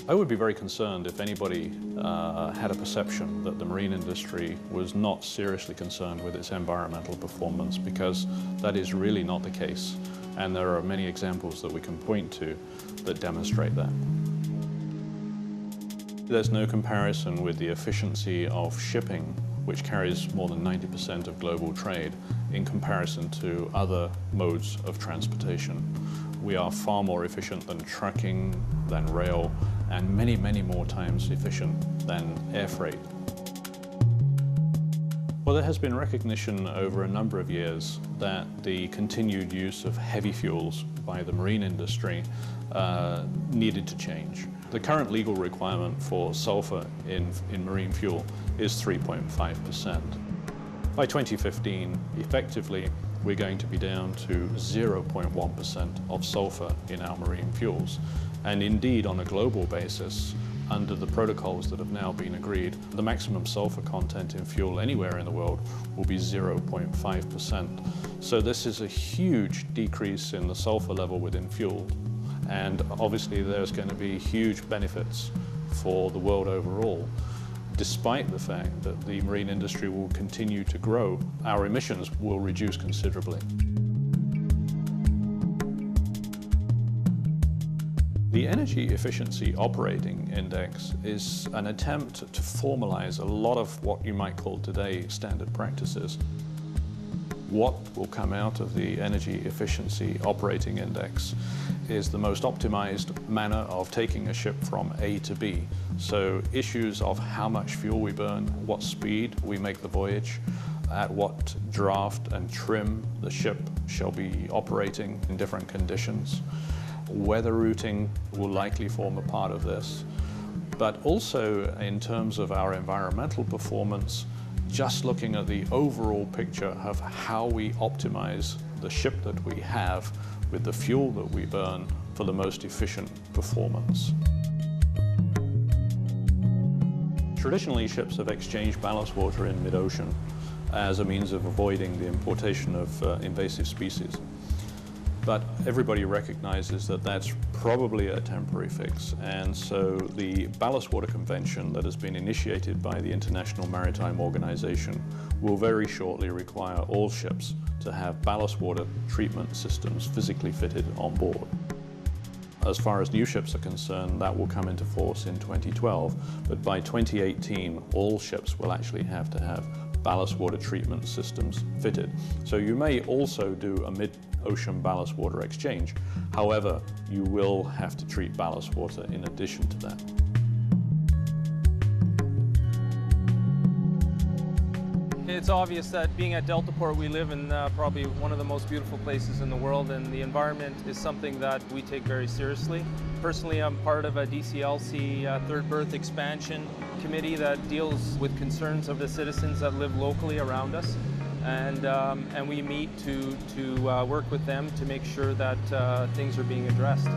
I would be very concerned if anybody had a perception that the marine industry was not seriously concerned with its environmental performance, because that is really not the case. And there are many examples that we can point to that demonstrate that. There's no comparison with the efficiency of shipping, which carries more than 90% of global trade, in comparison to other modes of transportation. We are far more efficient than trucking, than rail, and many, many more times efficient than air freight. Well, there has been recognition over a number of years that the continued use of heavy fuels by the marine industry needed to change. The current legal requirement for sulfur in marine fuel is 3.5%. By 2015, effectively, we're going to be down to 0.1% of sulfur in our marine fuels. And indeed, on a global basis, under the protocols that have now been agreed, the maximum sulfur content in fuel anywhere in the world will be 0.5%. So this is a huge decrease in the sulfur level within fuel. And obviously there's going to be huge benefits for the world overall. Despite the fact that the marine industry will continue to grow, our emissions will reduce considerably. The Energy Efficiency Operating Index is an attempt to formalize a lot of what you might call today standard practices. What will come out of the Energy Efficiency Operating Index is the most optimized manner of taking a ship from A to B. So issues of how much fuel we burn, what speed we make the voyage, at what draft and trim the ship shall be operating in different conditions. Weather routing will likely form a part of this. But also in terms of our environmental performance, just looking at the overall picture of how we optimize the ship that we have with the fuel that we burn for the most efficient performance. Traditionally, ships have exchanged ballast water in mid-ocean as a means of avoiding the importation of invasive species. But everybody recognizes that that's probably a temporary fix, and so the Ballast Water Convention that has been initiated by the International Maritime Organization will very shortly require all ships to have ballast water treatment systems physically fitted on board. As far as new ships are concerned, that will come into force in 2012, but by 2018 all ships will actually have to have ballast water treatment systems fitted. So you may also do a mid-ocean ballast water exchange. However, you will have to treat ballast water in addition to that. It's obvious that being at Deltaport, we live in probably one of the most beautiful places in the world, and the environment is something that we take very seriously. Personally, I'm part of a DCLC third berth expansion committee that deals with concerns of the citizens that live locally around us, and we meet to work with them to make sure that things are being addressed.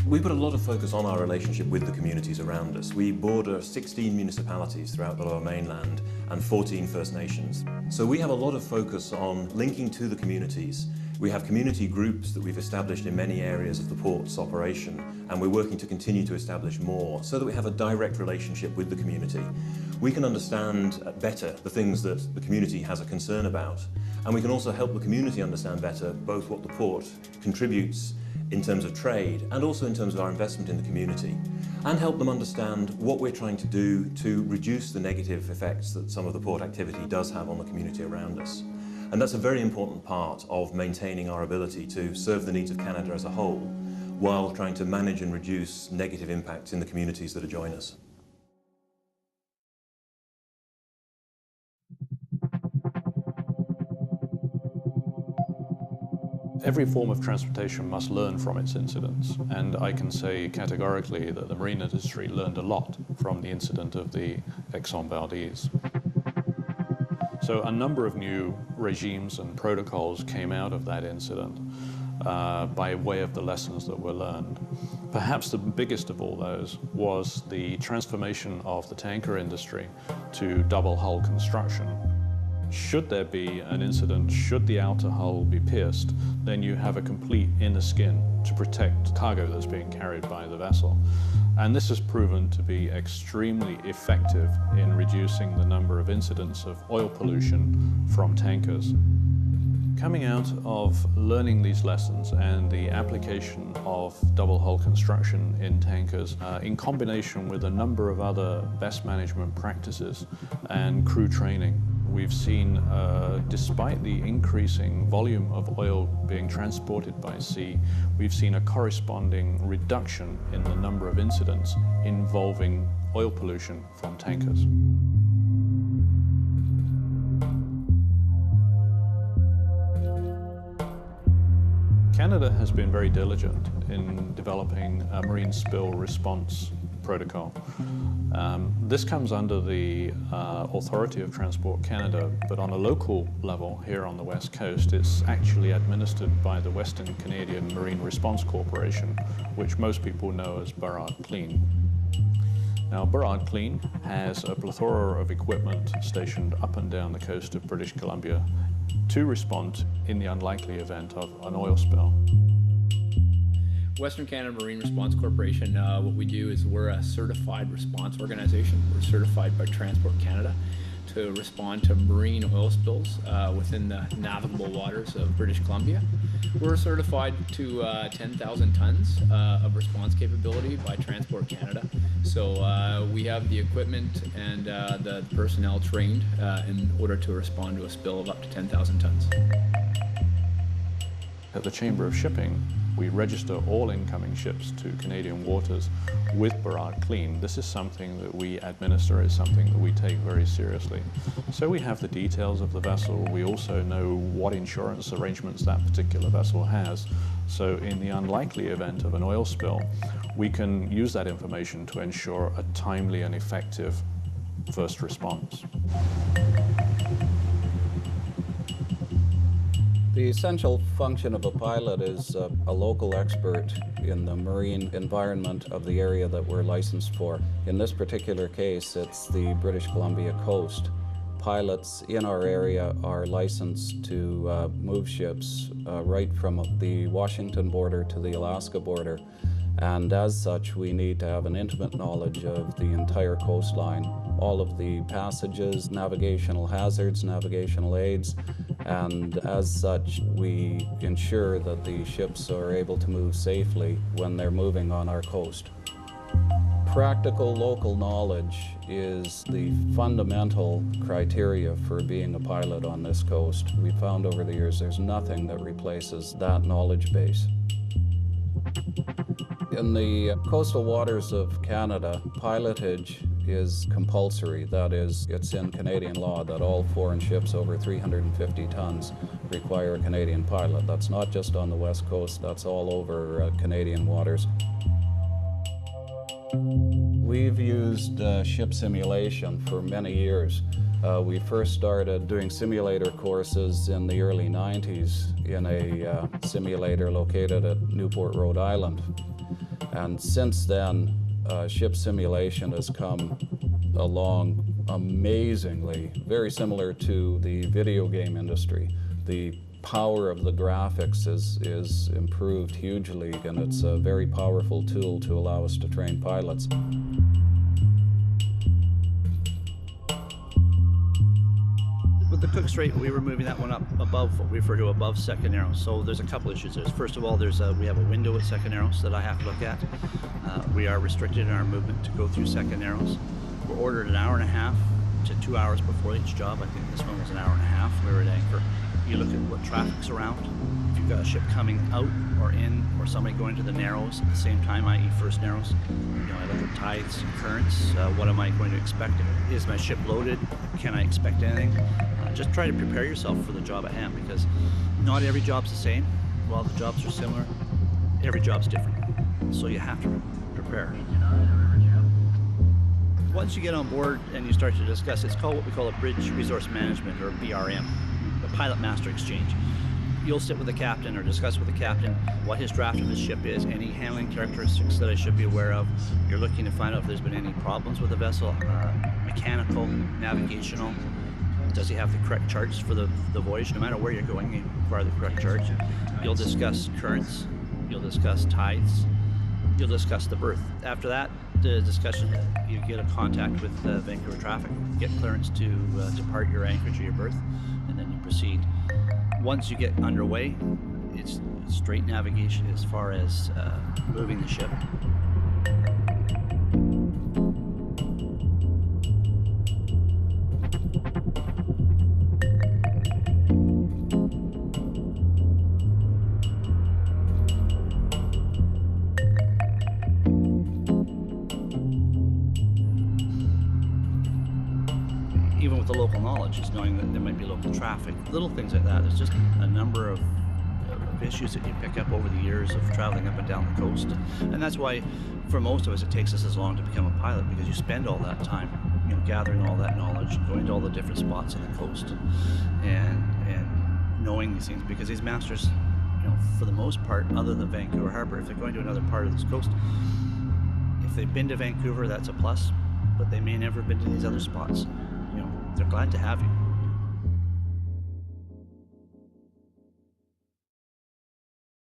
We put a lot of focus on our relationship with the communities around us. We border 16 municipalities throughout the Lower Mainland and 14 First Nations. So we have a lot of focus on linking to the communities. We have community groups that we've established in many areas of the port's operation, and we're working to continue to establish more so that we have a direct relationship with the community. We can understand better the things that the community has a concern about, and we can also help the community understand better both what the port contributes in terms of trade and also in terms of our investment in the community, and help them understand what we're trying to do to reduce the negative effects that some of the port activity does have on the community around us. And that's a very important part of maintaining our ability to serve the needs of Canada as a whole, while trying to manage and reduce negative impacts in the communities that adjoin us. Every form of transportation must learn from its incidents, and I can say categorically that the marine industry learned a lot from the incident of the Exxon Valdez. So a number of new regimes and protocols came out of that incident by way of the lessons that were learned. Perhaps the biggest of all those was the transformation of the tanker industry to double hull construction. Should there be an incident, should the outer hull be pierced, then you have a complete inner skin to protect cargo that's being carried by the vessel. And this has proven to be extremely effective in reducing the number of incidents of oil pollution from tankers. Coming out of learning these lessons and the application of double hull construction in tankers, in combination with a number of other best management practices and crew training, we've seen, despite the increasing volume of oil being transported by sea, we've seen a corresponding reduction in the number of incidents involving oil pollution from tankers. Canada has been very diligent in developing a marine spill response protocol. This comes under the authority of Transport Canada, but on a local level here on the West Coast, it's actually administered by the Western Canadian Marine Response Corporation, which most people know as Burrard Clean. Now, Burrard Clean has a plethora of equipment stationed up and down the coast of British Columbia to respond in the unlikely event of an oil spill. Western Canada Marine Response Corporation, what we do is we're a certified response organization. We're certified by Transport Canada to respond to marine oil spills within the navigable waters of British Columbia. We're certified to 10,000 tons of response capability by Transport Canada. So we have the equipment and the personnel trained in order to respond to a spill of up to 10,000 tons. At the Chamber of Shipping, we register all incoming ships to Canadian waters with Burrard Clean. This is something that we administer, is something that we take very seriously. So we have the details of the vessel. We also know what insurance arrangements that particular vessel has. So in the unlikely event of an oil spill, we can use that information to ensure a timely and effective first response. The essential function of a pilot is a local expert in the marine environment of the area that we're licensed for. In this particular case, it's the British Columbia coast. Pilots in our area are licensed to move ships right from the Washington border to the Alaska border. And as such, we need to have an intimate knowledge of the entire coastline, all of the passages, navigational hazards, navigational aids, and as such, we ensure that the ships are able to move safely when they're moving on our coast. Practical local knowledge is the fundamental criteria for being a pilot on this coast. We've found over the years there's nothing that replaces that knowledge base. In the coastal waters of Canada, pilotage is compulsory. That is, it's in Canadian law that all foreign ships over 350 tons require a Canadian pilot. That's not just on the West Coast, that's all over Canadian waters. We've used ship simulation for many years. We first started doing simulator courses in the early 90s in a simulator located at Newport, Rhode Island. And since then, ship simulation has come along amazingly, very similar to the video game industry. The power of the graphics is improved hugely, and it's a very powerful tool to allow us to train pilots. With the Cook Strait, we were moving that one up above what we refer to above second narrows. So there's a couple issues there. First of all, we have a window at second narrows that I have to look at. We are restricted in our movement to go through second narrows. We're ordered an hour and a half to 2 hours before each job. I think this one was an hour and a half. We were at anchor. You look at what traffic's around. If you've got a ship coming out or in, or somebody going to the narrows at the same time, i.e. first narrows, I look at tides and currents. What am I going to expect? Is my ship loaded? Can I expect anything? Just try to prepare yourself for the job at hand, because not every job's the same. While the jobs are similar, every job's different. So you have to prepare. Once you get on board and you start to discuss, it's called what we call a bridge resource management, or BRM, the pilot master exchange. You'll sit with the captain or discuss with the captain what his draft of his ship is, any handling characteristics that I should be aware of. You're looking to find out if there's been any problems with the vessel, mechanical, navigational. Does he have the correct charts for the voyage? No matter where you're going, you require the correct charts. You'll discuss currents, you'll discuss tides, you'll discuss the berth. After that, the discussion, you get a contact with Vancouver traffic, get clearance to depart your anchorage or your berth, and then you proceed. Once you get underway, it's straight navigation as far as moving the ship. Even with the local knowledge, is knowing that there might be local traffic, little things like that. There's just a number of issues that you pick up over the years of traveling up and down the coast. And that's why, for most of us, it takes us as long to become a pilot, because you spend all that time, gathering all that knowledge, going to all the different spots on the coast, and knowing these things. Because these masters, for the most part, other than Vancouver Harbor, if they're going to another part of this coast, if they've been to Vancouver, that's a plus, but they may never have been to these other spots. They're glad to have you.